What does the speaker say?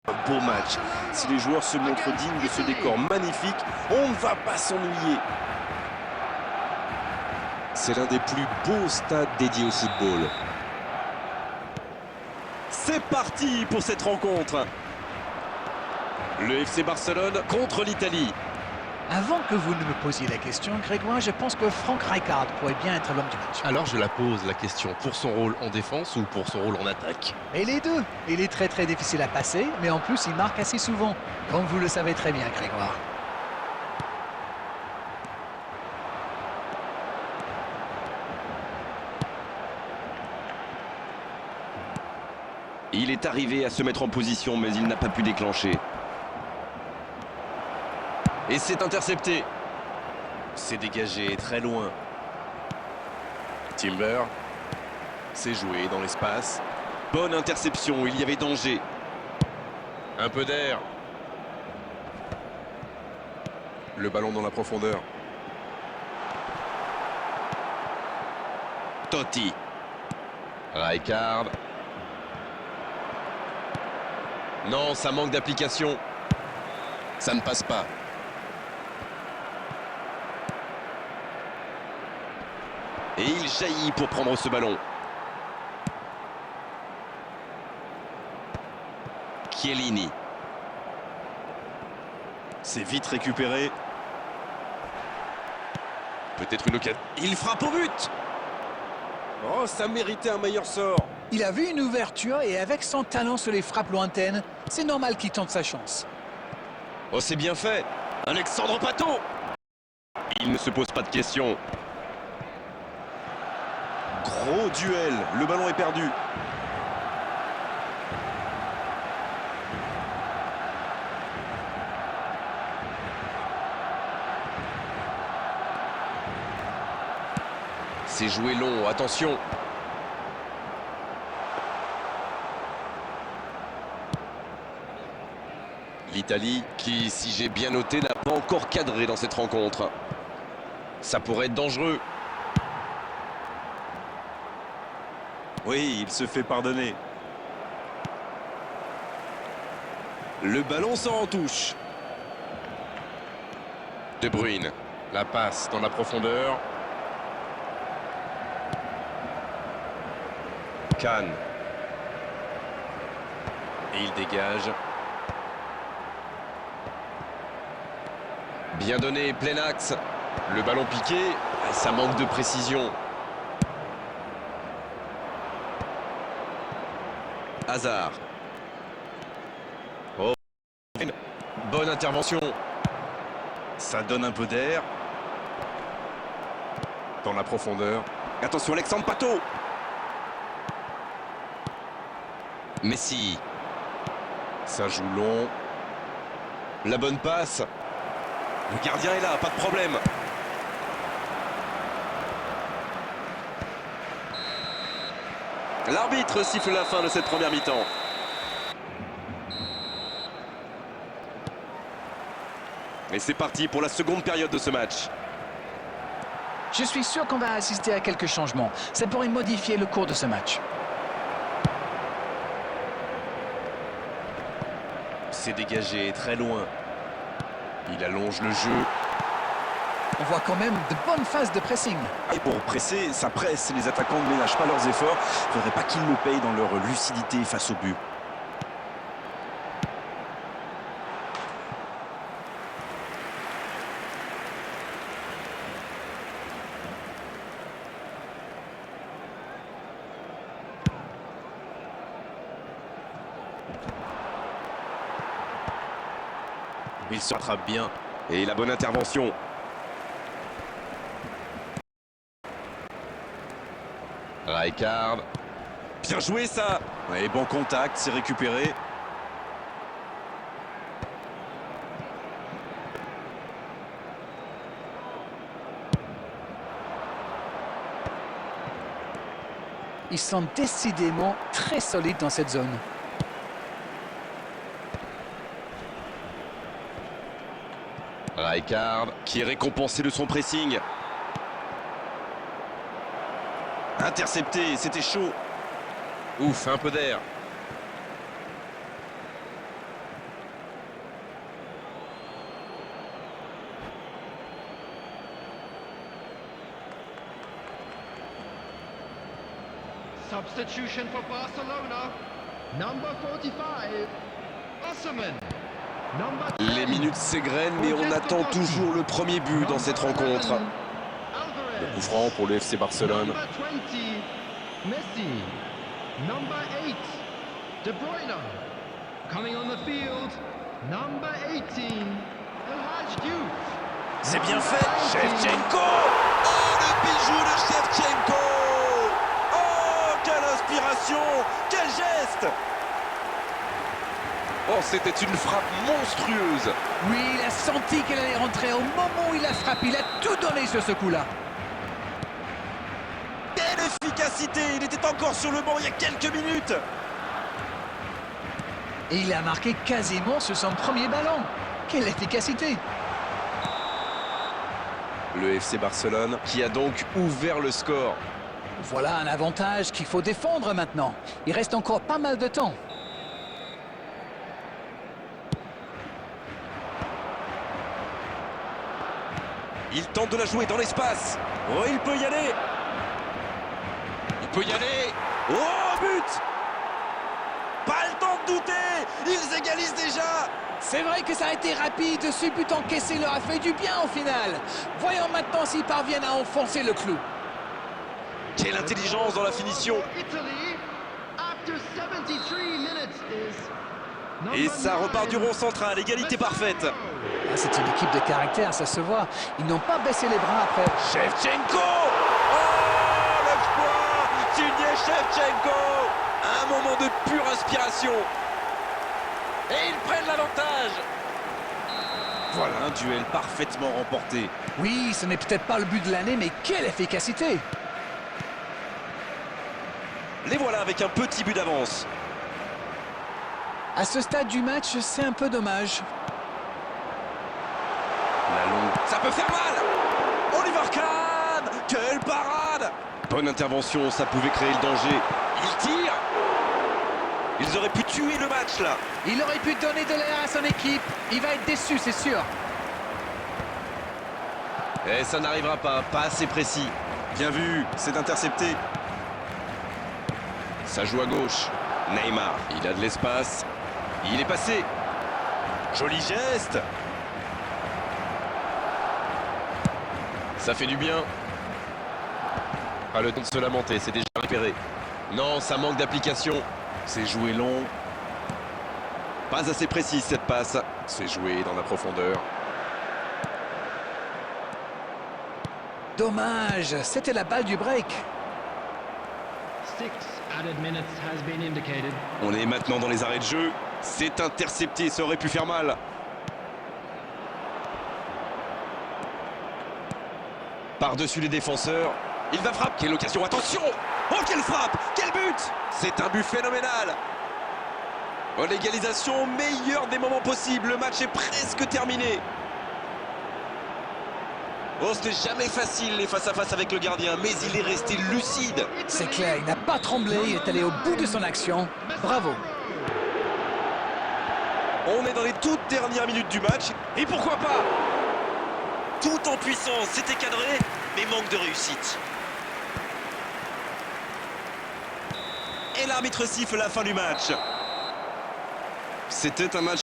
Un beau match. Si les joueurs se montrent dignes de ce décor magnifique, on ne va pas s'ennuyer. C'est l'un des plus beaux stades dédiés au football. C'est parti pour cette rencontre. Le FC Barcelone contre l'Italie. Avant que vous ne me posiez la question, Grégoire, je pense que Frank Rijkaard pourrait bien être l'homme du match. Alors je la pose la question, pour son rôle en défense ou pour son rôle en attaque? Et les deux. Il est très difficile à passer, mais en plus il marque assez souvent, comme vous le savez très bien, Grégoire. Il est arrivé à se mettre en position, mais il n'a pas pu déclencher. Et c'est intercepté. C'est dégagé très loin. Timber, c'est joué dans l'espace. Bonne interception, il y avait danger. Un peu d'air. Le ballon dans la profondeur. Totti. Rijkaard. Non, ça manque d'application. Ça ne passe pas. Et il jaillit pour prendre ce ballon. Chiellini. C'est vite récupéré. Peut-être une occasion. Il frappe au but. Oh, ça méritait un meilleur sort. Il a vu une ouverture et avec son talent sur les frappes lointaines, c'est normal qu'il tente sa chance. Oh, c'est bien fait. Alexandre Pato. Il ne se pose pas de questions. Gros duel. Le ballon est perdu. C'est joué long, attention. L'Italie, qui, si j'ai bien noté, n'a pas encore cadré dans cette rencontre. Ça pourrait être dangereux. Oui, il se fait pardonner. Le ballon sort en touche. De Bruyne, la passe dans la profondeur. Kahn. Et il dégage. Bien donné, plein axe. Le ballon piqué, ça manque de précision. Hazard. Oh, bonne intervention. Ça donne un peu d'air. Dans la profondeur. Attention, Alexandre Pato. Messi. Ça joue long. La bonne passe. Le gardien est là, pas de problème. L'arbitre siffle la fin de cette première mi-temps. Et c'est parti pour la seconde période de ce match. Je suis sûr qu'on va assister à quelques changements. Ça pourrait modifier le cours de ce match. C'est dégagé très loin. Il allonge le jeu. On voit quand même de bonnes phases de pressing. Et pour presser, ça presse. Les attaquants ne ménagent pas leurs efforts. Il ne faudrait pas qu'ils le payent dans leur lucidité face au but. Il se rattrape bien. Et la bonne intervention. Rijkaard. Bien joué ça. Et bon contact, c'est récupéré. Ils sont décidément très solides dans cette zone. Rijkaard. Qui est récompensé de son pressing. Intercepté, c'était chaud. Ouf, un peu d'air. Substitution for Barcelona. Number 45, Osimhen. Les minutes s'égrènent, mais on attend toujours le premier but dans cette rencontre. Coup franc pour le FC Barcelone. Number 20, Messi. Number 8, De Bruyne. Coming on the field, number 18, El Hadj Diouf. C'est bien fait. Shevchenko. Oh, le bijou de Shevchenko. Oh, quelle inspiration. Quel geste. Oh, c'était une frappe monstrueuse. Oui, il a senti qu'elle allait rentrer au moment où il a frappé. Il a tout donné sur ce coup-là. Quelle efficacité. Il était encore sur le banc il y a quelques minutes. Et il a marqué quasiment sur son premier ballon. Quelle efficacité! Le FC Barcelone qui a donc ouvert le score. Voilà un avantage qu'il faut défendre maintenant. Il reste encore pas mal de temps. Il tente de la jouer dans l'espace. Oh, il peut y aller. Il peut y aller. Oh, but. Pas le temps de douter. Ils égalisent déjà. C'est vrai que ça a été rapide. Ce but encaissé leur a fait du bien au final. Voyons maintenant s'ils parviennent à enfoncer le clou. Quelle intelligence dans la finition. Italy, after 73 minutes, is Et ça repart du rond central. Égalité parfaite. Ah, c'est une équipe de caractère, ça se voit. Ils n'ont pas baissé les bras après. Shevchenko. Oh, l'exploit signé Shevchenko. Un moment de pure inspiration. Et ils prennent l'avantage. Voilà un duel parfaitement remporté. Oui, ce n'est peut-être pas le but de l'année, mais quelle efficacité! Les voilà avec un petit but d'avance. À ce stade du match, c'est un peu dommage. La longue. Ça peut faire mal. Oliver Kahn. Quelle parade. Bonne intervention, ça pouvait créer le danger. Il tire. Ils auraient pu tuer le match là. Il aurait pu donner de l'air à son équipe. Il va être déçu, c'est sûr. Et ça n'arrivera pas assez précis. Bien vu, c'est intercepté. Ça joue à gauche. Neymar, il a de l'espace. Il est passé. Joli geste. Ça fait du bien. Pas le temps de se lamenter, c'est déjà repéré. Non, ça manque d'application. C'est joué long. Pas assez précise cette passe. C'est joué dans la profondeur. Dommage, c'était la balle du break. 6 added minutes has been indicated. On est maintenant dans les arrêts de jeu. C'est intercepté, ça aurait pu faire mal. Par-dessus les défenseurs. Il va frapper. Quelle occasion, attention. Oh, quelle frappe. Quel but. C'est un but phénoménal. Oh, l'égalisation, meilleur des moments possibles. Le match est presque terminé. Oh, ce n'est jamais facile les face-à-face avec le gardien, mais il est resté lucide. C'est clair, il n'a pas tremblé, il est allé au bout de son action. Bravo. On est dans les toutes dernières minutes du match. Et pourquoi pas? Tout en puissance, c'était cadré, mais manque de réussite. Et l'arbitre siffle la fin du match. C'était un match